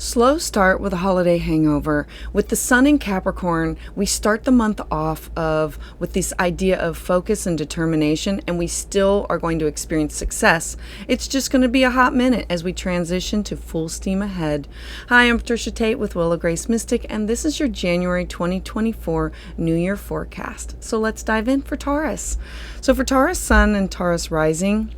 Slow start with a holiday hangover. With the sun in Capricorn, we start the month off with this idea of focus and determination, and we still are going to experience success. It's just going to be a hot minute as we transition to full steam ahead. Hi, I'm Patricia Tate with Willow Grace Mystic, and this is your January 2024 New Year forecast. So let's dive in for Taurus. So for Taurus Sun and Taurus Rising,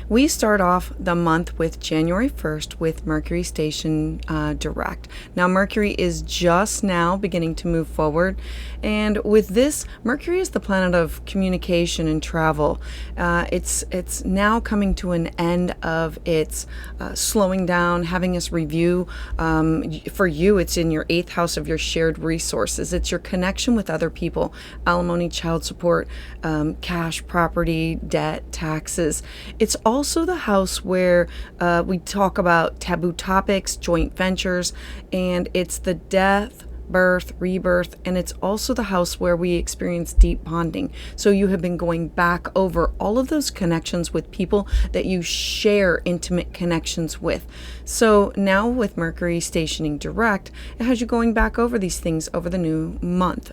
we start off the month with January 1st with Mercury station direct. Now Mercury is just now beginning to move forward, and with this, Mercury is the planet of communication and travel. It's now coming to an end of its slowing down, having us review. For you, it's in your 8th house of your shared resources. It's your connection with other people, alimony, child support, cash, property, debt, taxes. It's also the house where we talk about taboo topics, joint ventures, and it's the death, birth, rebirth, and it's also the house where we experience deep bonding. So you have been going back over all of those connections with people that you share intimate connections with. So now with Mercury stationing direct, it has you going back over these things over the new month.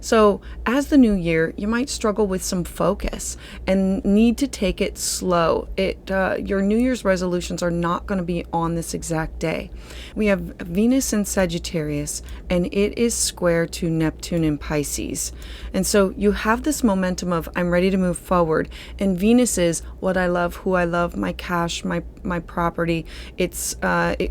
So as the new year, you might struggle with some focus and need to take it slow. Your New Year's resolutions are not going to be on this exact day. We have Venus in Sagittarius, and it is square to Neptune in Pisces. And so you have this momentum of, I'm ready to move forward. And Venus is what I love, who I love, my cash, my property.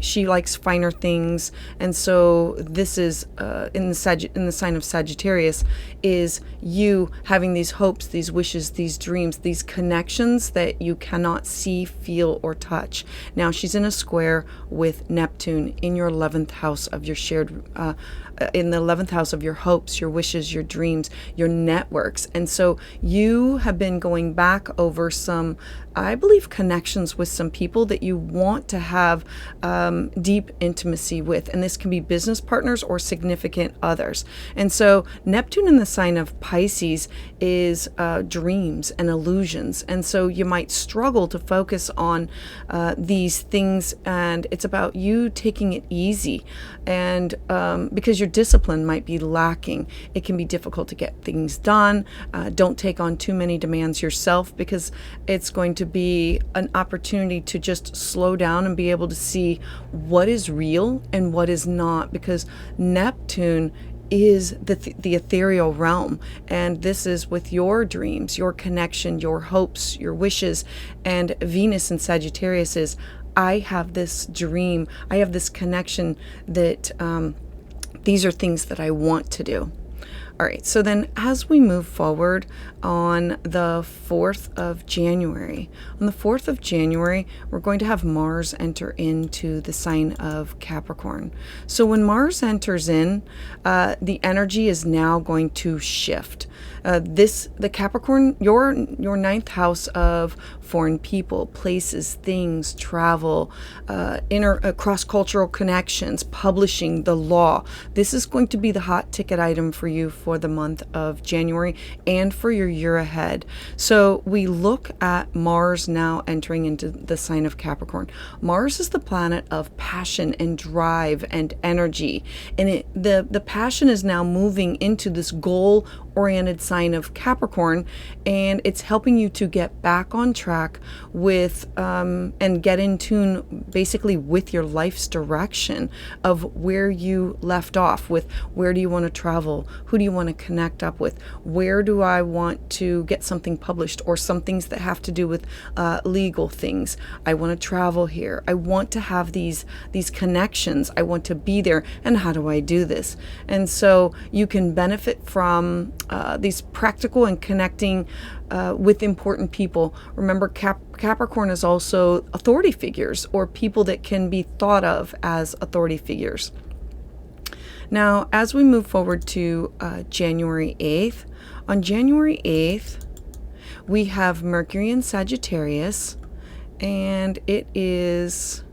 She likes finer things. And so this is in the sign of Sagittarius, is you having these hopes, these wishes, these dreams, these connections that you cannot see, feel, or touch. Now she's in a square with Neptune in your 11th house of your shared in the 11th house of your hopes, your wishes, your dreams, your networks. And so you have been going back over some, I believe, connections with some people that you want to have deep intimacy with. And this can be business partners or significant others. And so Neptune in the sign of Pisces is dreams and illusions. And so you might struggle to focus on these things. And it's about you taking it easy. And because your discipline might be lacking, it can be difficult to get things done. Don't take on too many demands yourself, because it's going to be an opportunity to just slow down and be able to see what is real and what is not, because Neptune is the ethereal realm, and this is with your dreams, your connection, your hopes, your wishes. And Venus in Sagittarius is, I have this dream, I have this connection that these are things that I want to do. All right, so then as we move forward on the 4th of January, we're going to have Mars enter into the sign of Capricorn. So when Mars enters in, the energy is now going to shift. The Capricorn, your 9th house of foreign people, places, things, travel, cross-cultural connections, publishing, the law. This is going to be the hot ticket item for you for the month of January and for your year ahead. So we look at Mars now entering into the sign of Capricorn. Mars is the planet of passion and drive and energy. And the passion is now moving into this goal-oriented sign of Capricorn, and it's helping you to get back on track with and get in tune basically with your life's direction of where you left off with. Where do you want to travel? Who do you want to connect up with? Where do I want to get something published, or some things that have to do with legal things? I want to travel here. I want to have these connections. I want to be there. And how do I do this? And so you can benefit from these practical and connecting with important people. Remember, Capricorn is also authority figures, or people that can be thought of as authority figures. Now, as we move forward to January 8th, on January 8th, we have Mercury in Sagittarius, and it is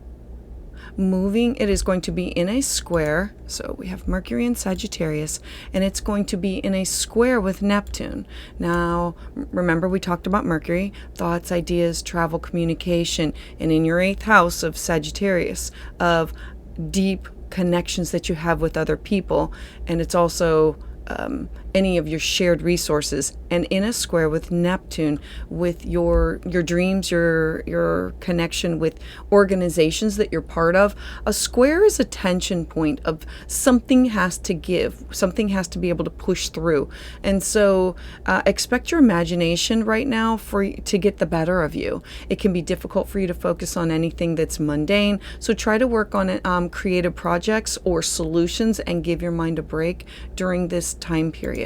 it is going to be in a square. So we have Mercury in Sagittarius, and it's going to be in a square with Neptune. Now, remember we talked about Mercury, thoughts, ideas, travel, communication, and in your 8th house of Sagittarius, of deep connections that you have with other people. And it's also any of your shared resources, and in a square with Neptune, with your dreams, your connection with organizations that you're part of. A square is a tension point of something has to give, something has to be able to push through. And so expect your imagination right now to get the better of you. It can be difficult for you to focus on anything that's mundane, so try to work on creative projects or solutions and give your mind a break during this time period.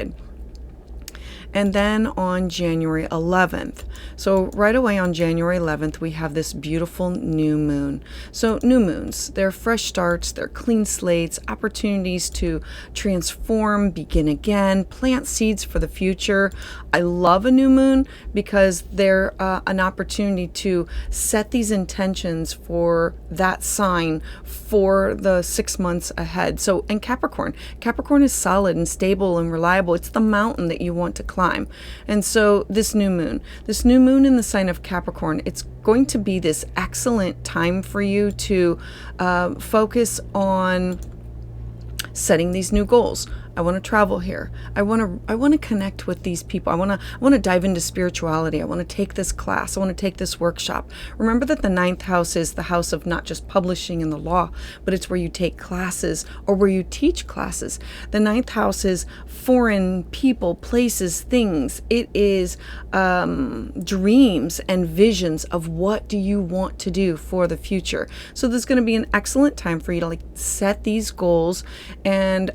And then on January 11th, so right away on January 11th, we have this beautiful new moon. So new moons, they're fresh starts, they're clean slates, opportunities to transform, begin again, plant seeds for the future. I love a new moon because they're an opportunity to set these intentions for that sign for the 6 months ahead. So, and Capricorn is solid and stable and reliable. It's the mountain that you want to climb. And so this new moon in the sign of Capricorn, it's going to be this excellent time for you to focus on setting these new goals. I want to travel here. I want to connect with these people. I want to dive into spirituality. I want to take this class. I want to take this workshop. Remember that the 9th house is the house of not just publishing and the law, but it's where you take classes or where you teach classes. The 9th house is foreign people, places, things. It is dreams and visions of what do you want to do for the future. So there's going to be an excellent time for you to set these goals and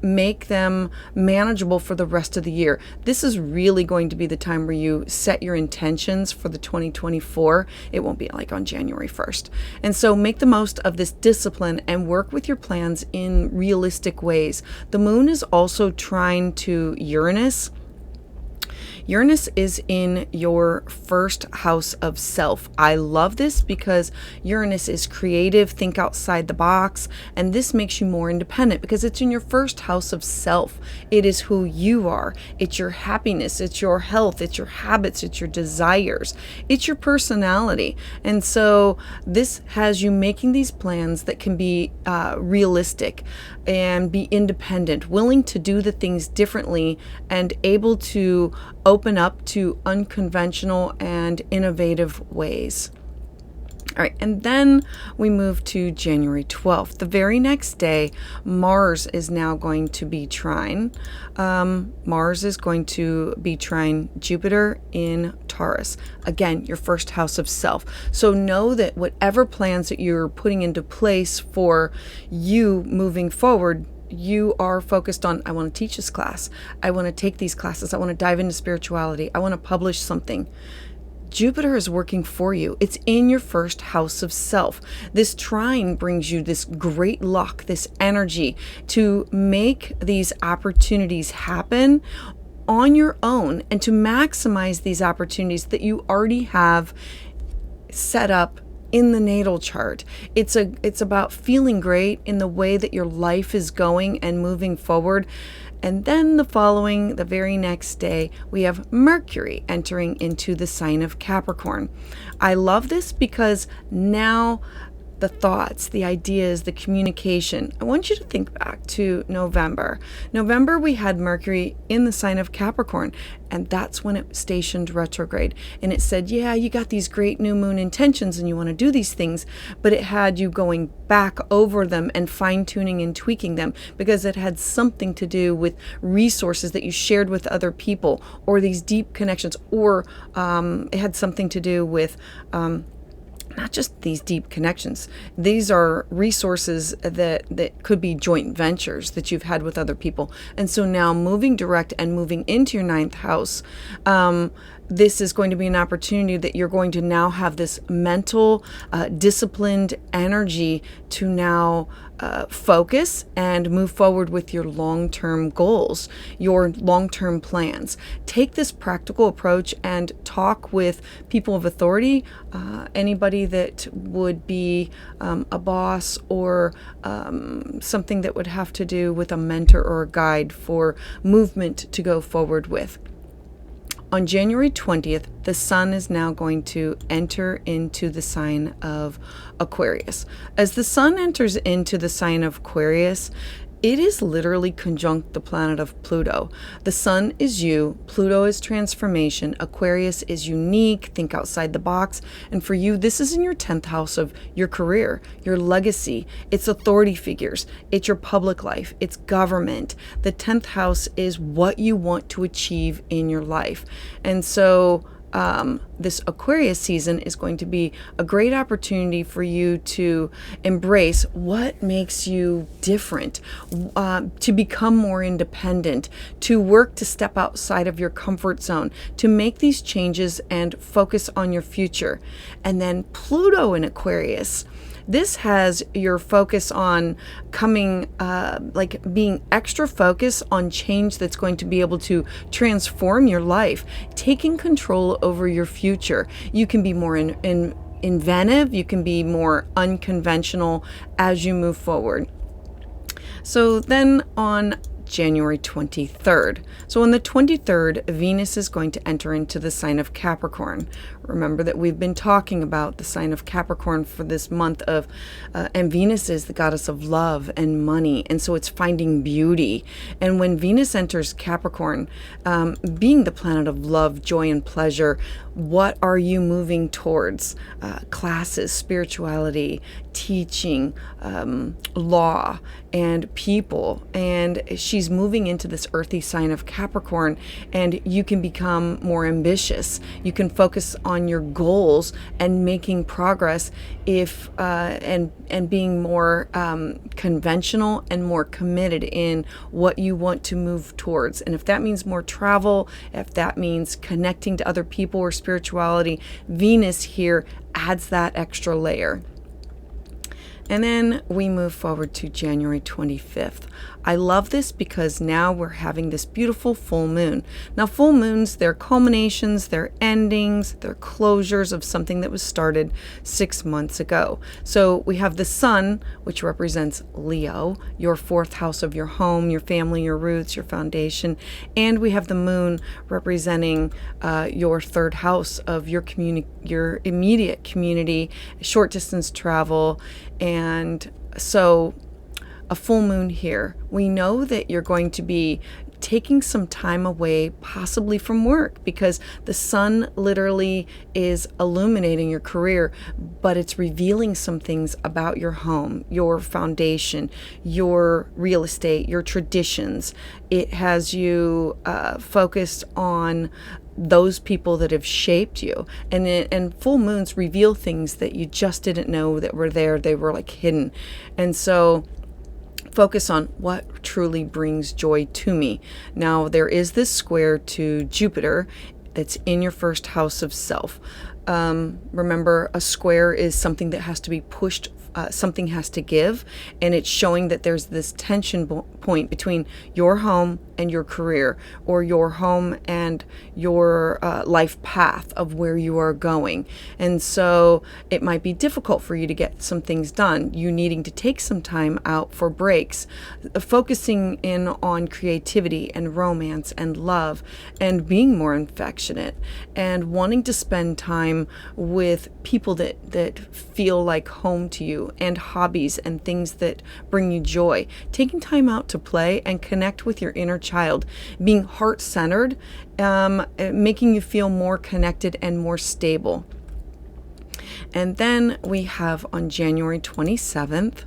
make them manageable for the rest of the year. This is really going to be the time where you set your intentions for the 2024. It won't be like on January 1st. And so make the most of this discipline and work with your plans in realistic ways. The moon is also trine to Uranus. Uranus is in your 1st house of self. I love this because Uranus is creative, think outside the box, and this makes you more independent because it's in your 1st house of self. It is who you are. It's your happiness, it's your health, it's your habits, it's your desires, it's your personality. And so this has you making these plans that can be realistic and be independent, willing to do the things differently, and able to open up to unconventional and innovative ways. All right, and then we move to January 12th. The very next day, Mars is now going to be trine. Mars is going to be trine Jupiter in Taurus. Again, your 1st house of self. So know that whatever plans that you're putting into place for you moving forward, you are focused on, I want to teach this class. I want to take these classes. I want to dive into spirituality. I want to publish something. Jupiter is working for you. It's in your 1st house of self. This trine brings you this great luck, this energy to make these opportunities happen on your own and to maximize these opportunities that you already have set up in the natal chart. It's about feeling great in the way that your life is going and moving forward. And then the very next day, we have Mercury entering into the sign of Capricorn. I love this because now the thoughts, the ideas, the communication. I want you to think back to November. November, we had Mercury in the sign of Capricorn, and that's when it stationed retrograde. And it said, yeah, you got these great new moon intentions and you want to do these things, but it had you going back over them and fine-tuning and tweaking them because it had something to do with resources that you shared with other people or these deep connections, or it had something to do with not just these deep connections. These are resources that could be joint ventures that you've had with other people. And so now moving direct and moving into your 9th house, this is going to be an opportunity that you're going to now have this mental, disciplined energy to now focus and move forward with your long-term goals, your long-term plans. Take this practical approach and talk with people of authority, anybody that would be a boss or something that would have to do with a mentor or a guide for movement to go forward with. On January 20th, the sun is now going to enter into the sign of Aquarius. As the sun enters into the sign of Aquarius, it is literally conjunct the planet of Pluto. The sun is you, Pluto is transformation, Aquarius is unique, think outside the box. And for you, this is in your 10th house of your career, your legacy, it's authority figures, it's your public life, it's government. The 10th house is what you want to achieve in your life. And so this Aquarius season is going to be a great opportunity for you to embrace what makes you different, to become more independent, to work to step outside of your comfort zone, to make these changes and focus on your future. And then Pluto in Aquarius, this has your focus on coming, being extra focused on change that's going to be able to transform your life, taking control over your future. You can be more inventive, you can be more unconventional as you move forward. So then on January 23rd. So on the 23rd, Venus is going to enter into the sign of Capricorn. Remember that we've been talking about the sign of Capricorn for this month of, and Venus is the goddess of love and money. And so it's finding beauty. And when Venus enters Capricorn, being the planet of love, joy, and pleasure, what are you moving towards? Classes, spirituality, teaching, law, and people. And she's moving into this earthy sign of Capricorn, and you can become more ambitious. You can focus on your goals and making progress if and being more conventional and more committed in what you want to move towards. And if that means more travel, if that means connecting to other people or spirituality, Venus here adds that extra layer. And then we move forward to January 25th. I love this because now we're having this beautiful full moon. Now, full moons, they're culminations, they're endings, they're closures of something that was started 6 months ago. So we have the sun, which represents Leo, your 4th house of your home, your family, your roots, your foundation. And we have the moon representing your 3rd house of your your immediate community, short distance travel. And so a full moon here, we know that you're going to be taking some time away, possibly from work, because the sun literally is illuminating your career, but it's revealing some things about your home, your foundation, your real estate, your traditions. It has you focused on those people that have shaped you, and full moons reveal things that you just didn't know that were there. They were like hidden. And so focus on what truly brings joy to me. Now, there is this square to Jupiter that's in your 1st house of self. Remember, a square is something that has to be pushed, something has to give, and it's showing that there's this tension point between your home and your career, or your home and your life path of where you are going. And so it might be difficult for you to get some things done, you needing to take some time out for breaks, focusing in on creativity and romance and love and being more affectionate and wanting to spend time with people that feel like home to you, and hobbies and things that bring you joy. Taking time out to play and connect with your inner child, being heart-centered, making you feel more connected and more stable. And then we have on January 27th,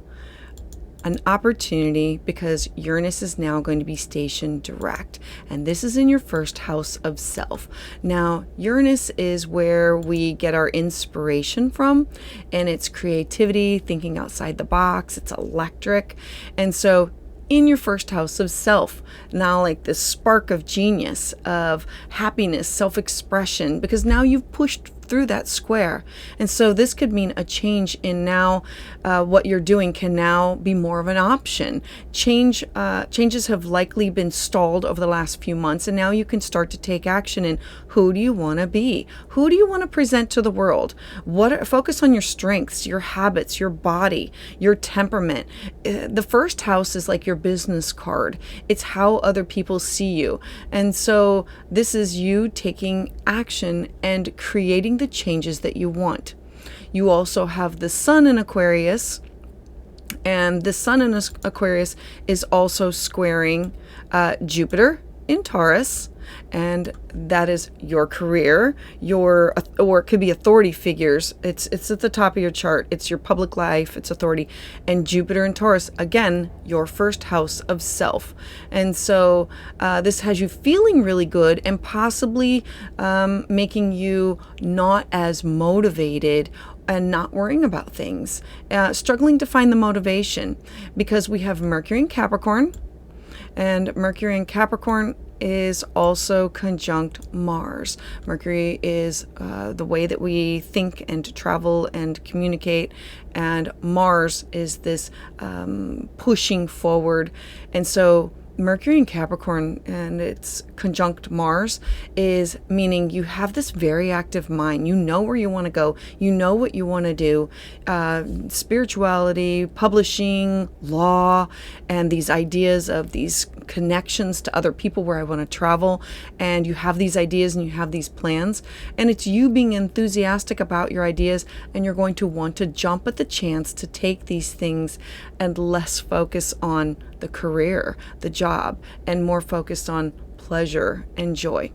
an opportunity, because Uranus is now going to be stationed direct, and this is in your 1st house of self. Now, Uranus is where we get our inspiration from, and it's creativity, thinking outside the box, it's electric. And so in your first house of self. Now, like this spark of genius, of happiness, self-expression, because now you've pushed through that square. And so this could mean a change in now what you're doing can now be more of an option. Changes have likely been stalled over the last few months, and now you can start to take action in who do you want to be? Who do you want to present to the world? Focus on your strengths, your habits, your body, your temperament. The first house is like your business card. It's how other people see you. And so this is you taking action and creating the changes that you want. You also have the sun in Aquarius, and the sun in Aquarius is also squaring Jupiter in Taurus, and that is your career, or it could be authority figures. It's at the top of your chart. It's your public life, it's authority. And Jupiter in Taurus, again, your first house of self. And so this has you feeling really good and possibly making you not as motivated and not worrying about things, struggling to find the motivation, because we have Mercury in Capricorn, and Mercury in Capricorn is also conjunct Mars. Mercury is the way that we think and travel and communicate, and Mars is this pushing forward. And so Mercury in Capricorn, and it's conjunct Mars, is meaning you have this very active mind. You know where you want to go. You know what you want to do. Spirituality, publishing, law, and these ideas of these connections to other people where I want to travel. And you have these ideas and you have these plans. And it's you being enthusiastic about your ideas, and you're going to want to jump at the chance to take these things and less focus on the career, the job, and more focused on pleasure and joy.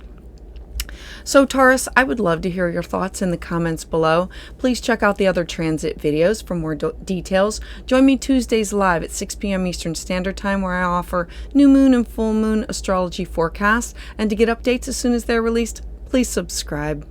So Taurus, I would love to hear your thoughts in the comments below. Please check out the other transit videos for more details. Join me Tuesdays live at 6 p.m. Eastern Standard Time, where I offer new moon and full moon astrology forecasts. And to get updates as soon as they're released, please subscribe.